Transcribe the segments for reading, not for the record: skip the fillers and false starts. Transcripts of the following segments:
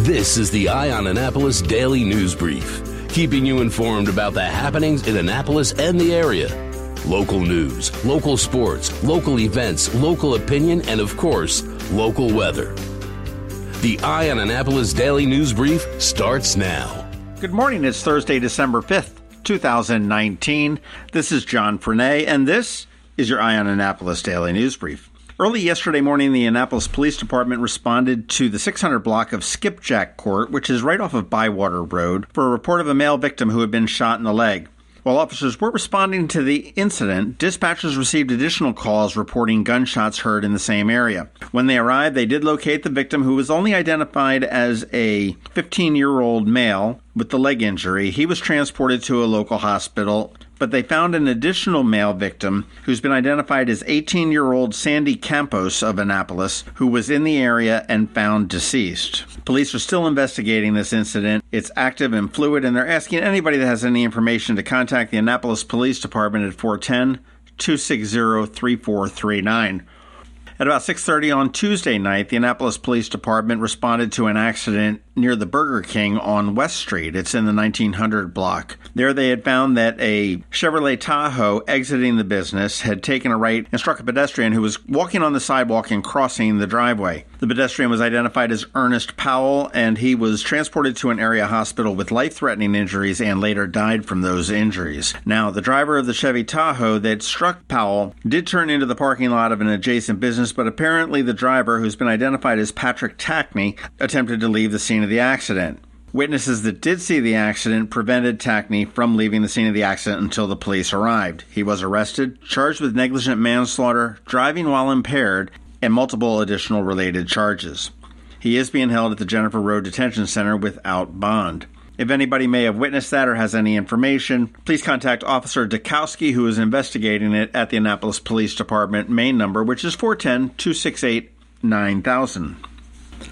This is the Eye on Annapolis Daily News Brief, keeping you informed about the happenings in Annapolis and the area. Local news, local sports, local events, local opinion, and of course, local weather. The Eye on Annapolis Daily News Brief starts now. Good morning. It's Thursday, December 5th, 2019. This is John Frenay, and this is your Eye on Annapolis Daily News Brief. Early yesterday morning, the Annapolis Police Department responded to the 600 block of Skipjack Court, which is right off of Bywater Road, for a report of a male victim who had been shot in the leg. While officers were responding to the incident, dispatchers received additional calls reporting gunshots heard in the same area. When they arrived, they did locate the victim, who was only identified as a 15-year-old male with the leg injury. He was transported to a local hospital, but they found an additional male victim who's been identified as 18-year-old Sandy Campos of Annapolis, who was in the area and found deceased. Police are still investigating this incident. It's active and fluid, and they're asking anybody that has any information to contact the Annapolis Police Department at 410-260-3439. At about 6:30 on Tuesday night, the Annapolis Police Department responded to an accident near the Burger King on West Street. It's in the 1900 block. There they had found that a Chevrolet Tahoe exiting the business had taken a right and struck a pedestrian who was walking on the sidewalk and crossing the driveway. The pedestrian was identified as Ernest Powell, and he was transported to an area hospital with life-threatening injuries and later died from those injuries. Now, the driver of the Chevy Tahoe that struck Powell did turn into the parking lot of an adjacent business, but apparently the driver, who's been identified as Patrick Tackney, attempted to leave the scene of the accident. Witnesses that did see the accident prevented Tackney from leaving the scene of the accident until the police arrived. He was arrested, charged with negligent manslaughter, driving while impaired, and multiple additional related charges. He is being held at the Jennifer Road Detention Center without bond. If anybody may have witnessed that or has any information, please contact Officer Dukowski, who is investigating it, at the Annapolis Police Department main number, which is 410-268-9000.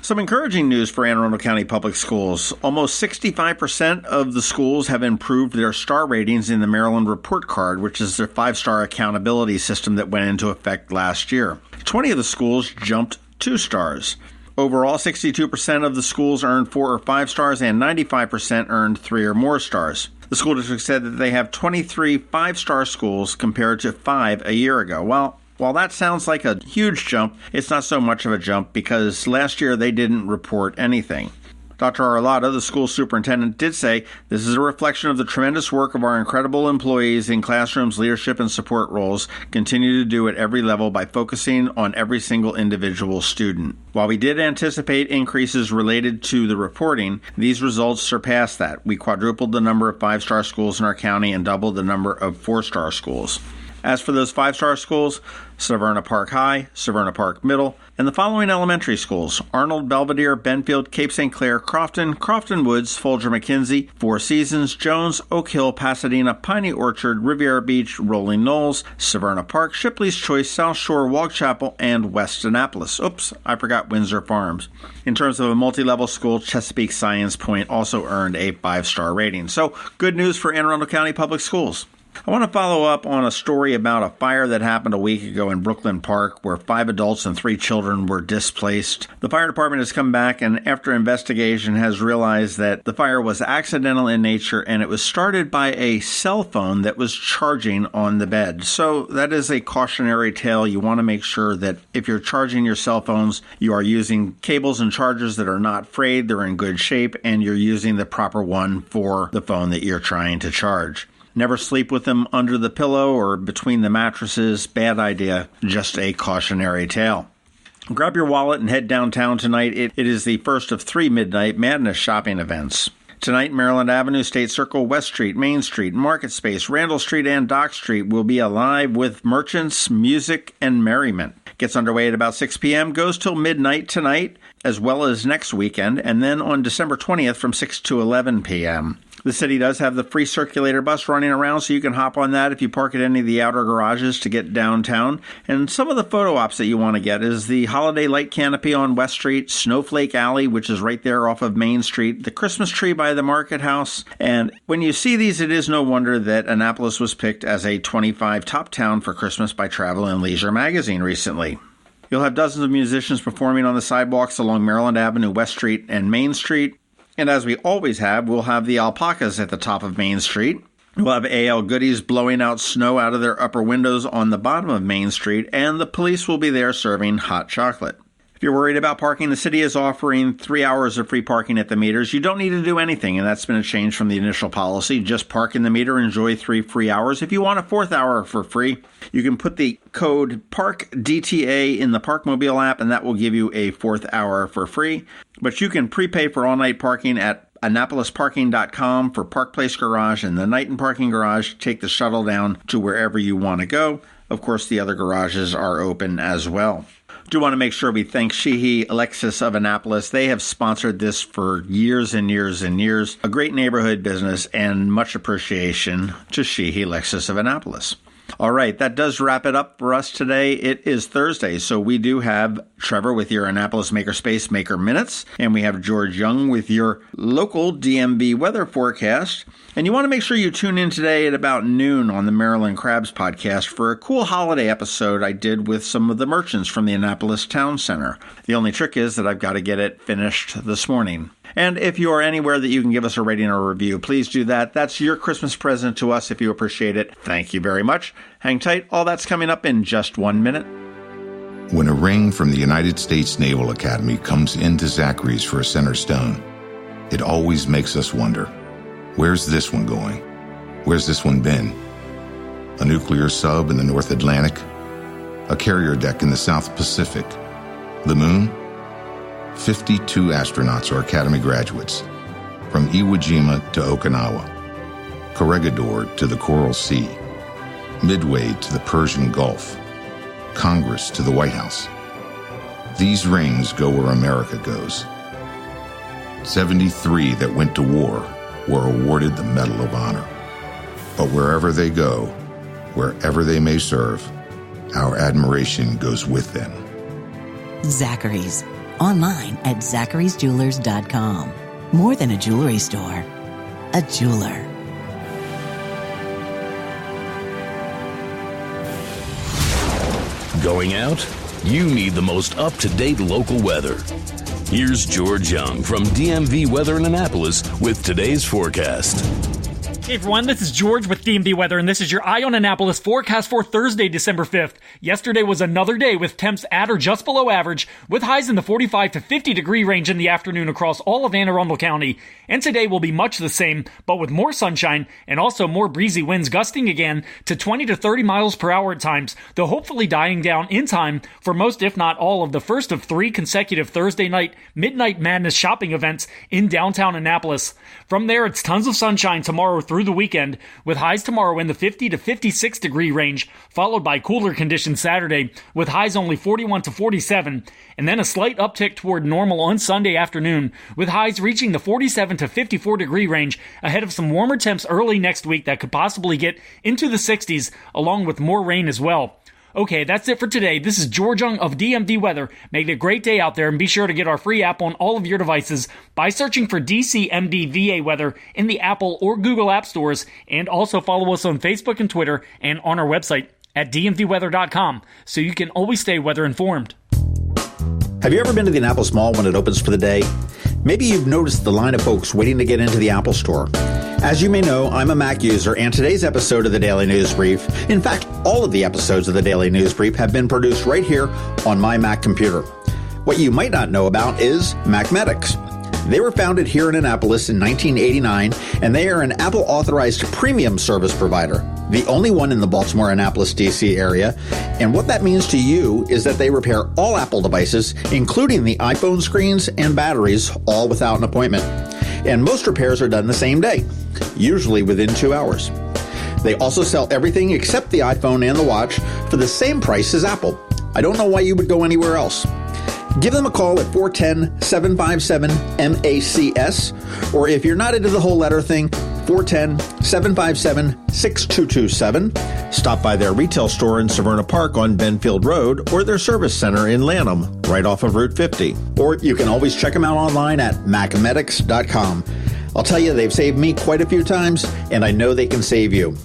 Some encouraging news for Anne Arundel County Public Schools. Almost 65% of the schools have improved their star ratings in the Maryland Report Card, which is their 5-star accountability system that went into effect last year. 20 of the schools jumped 2 stars. Overall, 62% of the schools earned 4 or 5 stars, and 95% earned 3 or more stars. The school district said that they have 23 5-star schools compared to 5 a year ago. Well, while that sounds like a huge jump, it's not so much of a jump because last year they didn't report anything. Dr. Arlotta, the school superintendent, did say this is a reflection of the tremendous work of our incredible employees in classrooms, leadership, and support roles continue to do at every level by focusing on every single individual student. While we did anticipate increases related to the reporting, these results surpassed that. We quadrupled the number of 5-star schools in our county and doubled the number of 4-star schools. As for those 5-star schools, Severna Park High, Severna Park Middle, and the following elementary schools: Arnold, Belvedere, Benfield, Cape St. Clair, Crofton, Crofton Woods, Folger McKenzie, Four Seasons, Jones, Oak Hill, Pasadena, Piney Orchard, Riviera Beach, Rolling Knolls, Severna Park, Shipley's Choice, South Shore, Wag Chapel, and West Annapolis. Oops, I forgot Windsor Farms. In terms of a multi-level school, Chesapeake Science Point also earned a 5-star rating. So, good news for Anne Arundel County Public Schools. I want to follow up on a story about a fire that happened a week ago in Brooklyn Park where 5 adults and 3 children were displaced. The fire department has come back and after investigation has realized that the fire was accidental in nature and it was started by a cell phone that was charging on the bed. So that is a cautionary tale. You want to make sure that if you're charging your cell phones, you are using cables and chargers that are not frayed, they're in good shape, and you're using the proper one for the phone that you're trying to charge. Never sleep with them under the pillow or between the mattresses. Bad idea. Just a cautionary tale. Grab your wallet and head downtown tonight. It is the first of 3 Midnight Madness shopping events. Tonight, Maryland Avenue, State Circle, West Street, Main Street, Market Space, Randall Street, and Dock Street will be alive with merchants, music, and merriment. Gets underway at about 6 p.m., goes till midnight tonight, as well as next weekend, and then on December 20th from 6 to 11 p.m. The city does have the free circulator bus running around, so you can hop on that if you park at any of the outer garages to get downtown. And some of the photo ops that you want to get is the Holiday Light Canopy on West Street, Snowflake Alley, which is right there off of Main Street, the Christmas tree by the Market House. And when you see these, it is no wonder that Annapolis was picked as a 25 top town for Christmas by Travel and Leisure magazine recently. You'll have dozens of musicians performing on the sidewalks along Maryland Avenue, West Street, and Main Street. And as we always have, we'll have the alpacas at the top of Main Street. We'll have AL Goodies blowing out snow out of their upper windows on the bottom of Main Street, and the police will be there serving hot chocolate. If you're worried about parking, the city is offering 3 hours of free parking at the meters. You don't need to do anything, and that's been a change from the initial policy. Just park in the meter, enjoy 3 free hours. If you want a 4th hour for free, you can put the code PARKDTA in the Parkmobile app, and that will give you a 4th hour for free. But you can prepay for all-night parking at AnnapolisParking.com for Park Place Garage and the Night and Parking Garage. Take the shuttle down to wherever you want to go. Of course, the other garages are open as well. Do want to make sure we thank Sheehy Lexus of Annapolis. They have sponsored this for years and years and years. A great neighborhood business, and much appreciation to Sheehy Lexus of Annapolis. All right, that does wrap it up for us today. It is Thursday, so we do have Trevor with your Annapolis Makerspace Maker Minutes, and we have George Young with your local DMV weather forecast. And you want to make sure you tune in today at about noon on the Maryland Crabs podcast for a cool holiday episode I did with some of the merchants from the Annapolis Towne Centre. The only trick is that I've got to get it finished this morning. And if you are anywhere that you can give us a rating or a review, please do that. That's your Christmas present to us if you appreciate it. Thank you very much. Hang tight. All that's coming up in just 1 minute. When a ring from the United States Naval Academy comes into Zachary's for a center stone, it always makes us wonder, where's this one going? Where's this one been? A nuclear sub in the North Atlantic? A carrier deck in the South Pacific? The moon? 52 astronauts are Academy graduates, from Iwo Jima to Okinawa, Corregidor to the Coral Sea, Midway to the Persian Gulf, Congress to the White House. These rings go where America goes. 73 that went to war were awarded the Medal of Honor. But wherever they go, wherever they may serve, our admiration goes with them. Zachary's. Online at zacharysjewelers.com. More than a jewelry store, a jeweler. Going out? You need the most up-to-date local weather. Here's George Young from DMV Weather in Annapolis with today's forecast. Hey everyone, this is George with DMV Weather, and this is your Eye on Annapolis forecast for Thursday, December 5th. Yesterday was another day with temps at or just below average, with highs in the 45 to 50 degree range in the afternoon across all of Anne Arundel County. And today will be much the same, but with more sunshine and also more breezy winds gusting again to 20 to 30 miles per hour at times, though hopefully dying down in time for most, if not all, of the first of 3 consecutive Thursday night Midnight Madness shopping events in downtown Annapolis. From there, it's tons of sunshine tomorrow through the weekend, with highs tomorrow in the 50 to 56 degree range, followed by cooler conditions Saturday, with highs only 41 to 47, and then a slight uptick toward normal on Sunday afternoon, with highs reaching the 47 to 54 degree range, ahead of some warmer temps early next week that could possibly get into the 60s, along with more rain as well. Okay, that's it for today. This is George Young of DMV Weather. Make it a great day out there, and be sure to get our free app on all of your devices by searching for DCMDVA Weather in the Apple or Google App Stores, and also follow us on Facebook and Twitter and on our website at dmvweather.com so you can always stay weather informed. Have you ever been to the Annapolis Mall when it opens for the day? Maybe you've noticed the line of folks waiting to get into the Apple Store. As you may know, I'm a Mac user, and today's episode of the Daily News Brief, in fact, all of the episodes of the Daily News Brief have been produced right here on my Mac computer. What you might not know about is Macmedics. They were founded here in Annapolis in 1989, and they are an Apple-authorized premium service provider, the only one in the Baltimore-Annapolis, D.C. area. And what that means to you is that they repair all Apple devices, including the iPhone screens and batteries, all without an appointment. And most repairs are done the same day, usually within 2 hours. They also sell everything except the iPhone and the watch for the same price as Apple. I don't know why you would go anywhere else. Give them a call at 410-757-MACS, or if you're not into the whole letter thing, 410-757-6227. Stop by their retail store in Severna Park on Benfield Road, or their service center in Lanham, right off of Route 50. Or you can always check them out online at macmedics.com. I'll tell you, they've saved me quite a few times, and I know they can save you.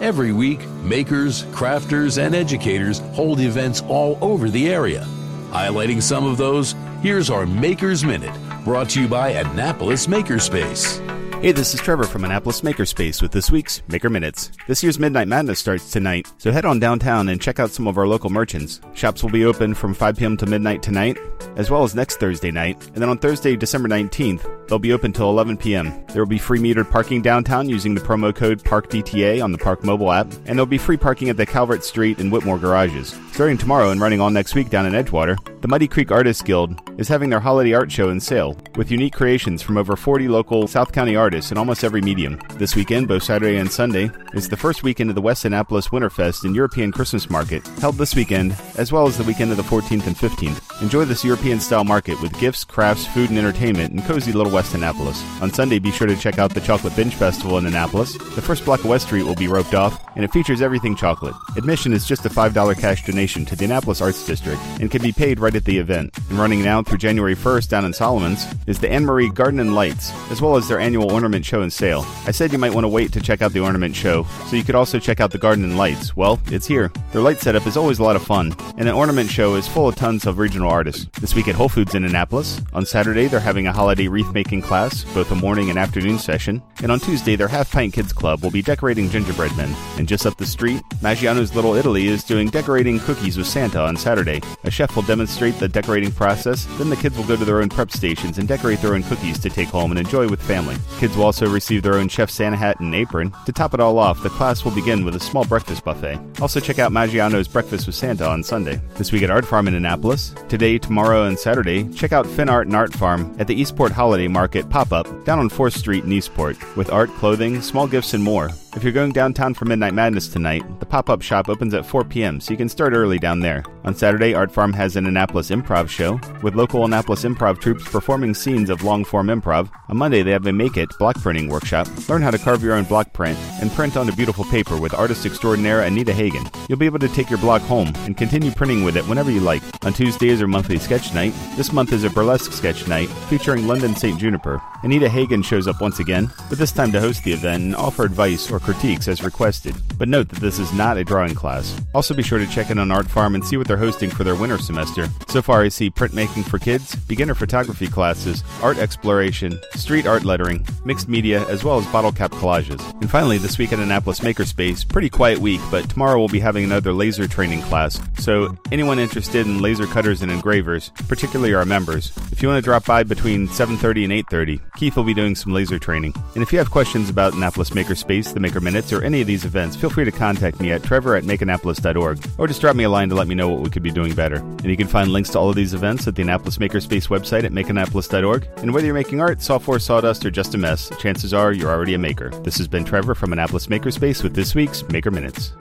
Every week, makers, crafters, and educators hold events all over the area. Highlighting some of those, here's our Makers Minute, brought to you by Annapolis Makerspace. Hey, this is Trevor from Annapolis Makerspace with this week's Maker Minutes. This year's Midnight Madness starts tonight, so head on downtown and check out some of our local merchants. Shops will be open from 5 p.m. to midnight tonight, as well as next Thursday night. And then on Thursday, December 19th, they'll be open till 11 p.m. There will be free metered parking downtown using the promo code PARKDTA on the Park mobile app, and there'll be free parking at the Calvert Street and Whitmore garages. Starting tomorrow and running all next week down in Edgewater, the Muddy Creek Artists Guild is having their holiday art show and sale, with unique creations from over 40 local South County artists in almost every medium. This weekend, both Saturday and Sunday, is the first weekend of the West Annapolis Winterfest and European Christmas Market, held this weekend, as well as the weekend of the 14th and 15th. Enjoy this European-style market with gifts, crafts, food, and entertainment in cozy little West Annapolis. On Sunday, be sure to check out the Chocolate Binge Festival in Annapolis. The first block of West Street will be roped off, and it features everything chocolate. Admission is just a $5 cash donation to the Annapolis Arts District and can be paid right at the event. And running now through January 1st down in Solomons is the Anne Marie Garden and Lights, as well as their annual ornament show and sale. I said you might want to wait to check out the ornament show, so you could also check out the garden and lights. Well, it's here. Their light setup is always a lot of fun, and the ornament show is full of tons of regional artists. This week at Whole Foods in Annapolis, on Saturday they're having a holiday wreath-making class, both a morning and afternoon session, and on Tuesday their Half Pint Kids Club will be decorating gingerbread men. And just up the street, Maggiano's Little Italy is doing decorating cookies with Santa on Saturday. A chef will demonstrate the decorating process, then the kids will go to their own prep stations and decorate their own cookies to take home and enjoy with family. Kids will also receive their own chef Santa hat and apron. To top it all off, the class will begin with a small breakfast buffet. Also check out Maggiano's Breakfast with Santa on Sunday. This week at Art Farm in Annapolis, today, tomorrow, and Saturday, check out Fin Art and Art Farm at the Eastport Holiday Market pop-up down on 4th Street in Eastport, with art, clothing, small gifts, and more. If you're going downtown for Midnight Madness tonight, the pop-up shop opens at 4 p.m., so you can start early down there. On Saturday, Art Farm has an Annapolis improv show, with local Annapolis improv troupes performing scenes of long-form improv. On Monday, they have a Make It block printing workshop. Learn how to carve your own block print and print onto beautiful paper with artist extraordinaire Anita Hagen. You'll be able to take your block home and continue printing with it whenever you like. On Tuesday is our monthly sketch night. This month is a burlesque sketch night featuring London St. Juniper. Anita Hagen shows up once again, but this time to host the event and offer advice or critiques as requested. But note that this is not a drawing class. Also be sure to check in on Art Farm and see what they're hosting for their winter semester. So far I see printmaking for kids, beginner photography classes, art exploration, street art lettering, mixed media, as well as bottle cap collages. And finally, this week at Annapolis Makerspace, pretty quiet week, but tomorrow we'll be having another laser training class. So anyone interested in laser cutters and engravers, particularly our members, if you want to drop by between 7:30 and 8:30, Keith will be doing some laser training. And if you have questions about Annapolis Makerspace, the Maker Minutes, or any of these events, feel free to contact me at trevor@makeannapolis.org, or just drop me a line to let me know what we could be doing better. And you can find links to all of these events at the Annapolis Makerspace website at makeannapolis.org. And whether you're making art, software, sawdust, or just a mess, chances are you're already a maker. This has been Trevor from Annapolis Makerspace with this week's Maker Minutes.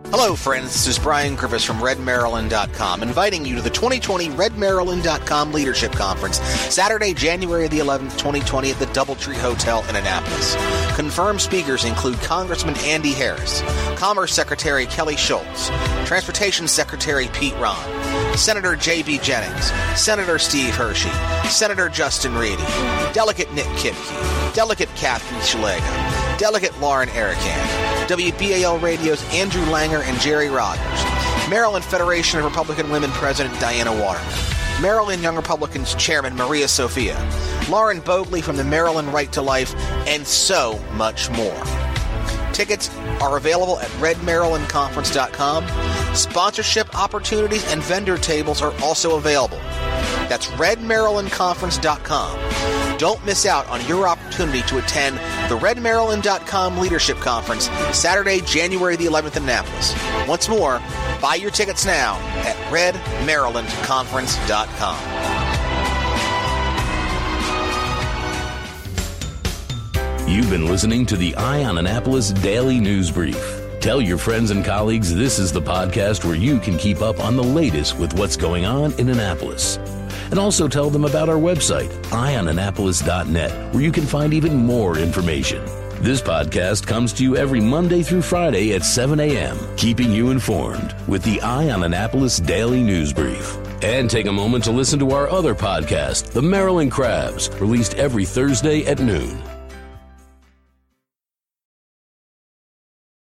Hello, friends. This is Brian Griffiths from RedMaryland.com, inviting you to the 2020 RedMaryland.com Leadership Conference, Saturday, January the 11th, 2020 at the Doubletree Hotel in Annapolis. Confirmed speakers include Congressman Andy Harris, Commerce Secretary Kelly Schultz, Transportation Secretary Pete Ron, Senator J.B. Jennings, Senator Steve Hershey, Senator Justin Reedy, Delegate Nick Kipke, Delegate Kathy Shalega, Delegate Lauren Erican, WBAL Radio's Andrew Langer and Jerry Rogers, Maryland Federation of Republican Women President Diana Waterman, Maryland Young Republicans Chairman Maria Sophia, Lauren Bogley from the Maryland Right to Life, and so much more. Tickets are available at redmarylandconference.com. Sponsorship opportunities and vendor tables are also available. That's redmarylandconference.com. Don't miss out on your opportunity to attend the redmaryland.com Leadership Conference, Saturday, January the 11th in Annapolis. Once more, buy your tickets now at redmarylandconference.com. You've been listening to the Eye on Annapolis Daily News Brief. Tell your friends and colleagues this is the podcast where you can keep up on the latest with what's going on in Annapolis. And also tell them about our website, eyeonannapolis.net, where you can find even more information. This podcast comes to you every Monday through Friday at 7 a.m., keeping you informed with the Eye on Annapolis Daily News Brief. And take a moment to listen to our other podcast, The Maryland Crabs, released every Thursday at noon.